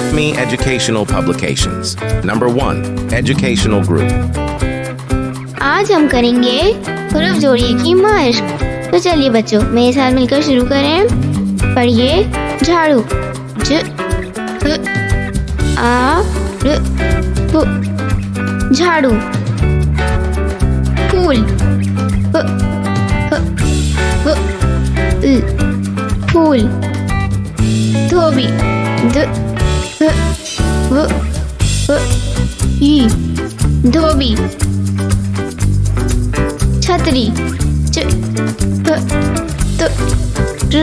Acme Educational Publications. Number 1. Educational Group. आज हम करेंगे हुरूफ जोड़िए की मश्क। तो चलिए बच्चों, मेरे साथ मिलकर शुरू करें। पढ़िए। झाड़ू, ज ह आ र हु, झाड़ू। फूल, फ ह व ल, फूल। धोबी, ध ह व ई, धोबी। छतरी, च ह त र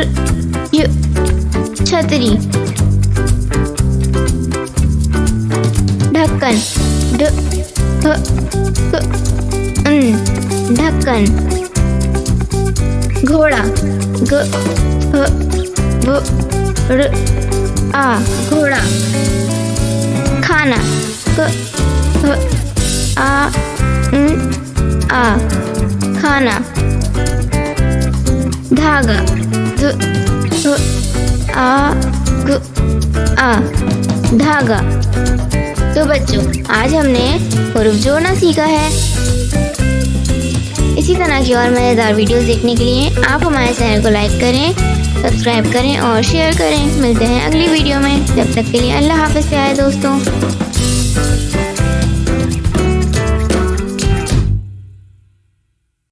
य, छतरी। ढक्कन, ढ ह क न, ढक्कन। घोड़ा, ग ह व र आ, घोड़ा। खाना, क ह आ न आ, खाना। धागा, ध ह आ ग आ, धागा। तो बच्चों, आज हमने हुरूफ जोड़ना सीखा है। इसी तरह की और मज़ेदार वीडियोस देखने के लिए आप हमारे चैनल को लाइक करें, सब्सक्राइब करें और शेयर करें। मिलते हैं अगली वीडियो में। जब तक के लिए अल्लाह हाफ़िज़ प्यारे दोस्तों।